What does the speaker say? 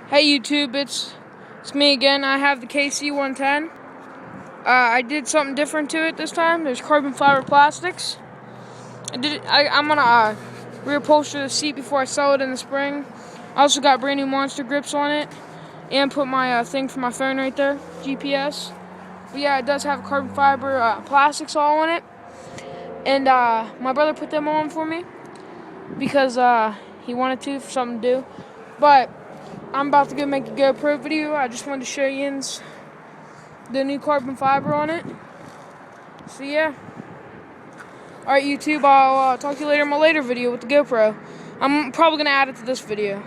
Hey YouTube, it's me again. I have the KC110. I did something different to it this time. There's carbon fiber plastics. I'm gonna reupholster the seat before I sell it in the spring. I also got brand new monster grips on it, and put my thing for my phone right there, GPS. But yeah, it does have carbon fiber plastics all on it, and my brother put them on for me because he wanted to for something to do. But I'm about to go make a GoPro video. I just wanted to show you the new carbon fiber on it. So yeah. Alright YouTube, I'll talk to you later in my later video with the GoPro. I'm probably going to add it to this video.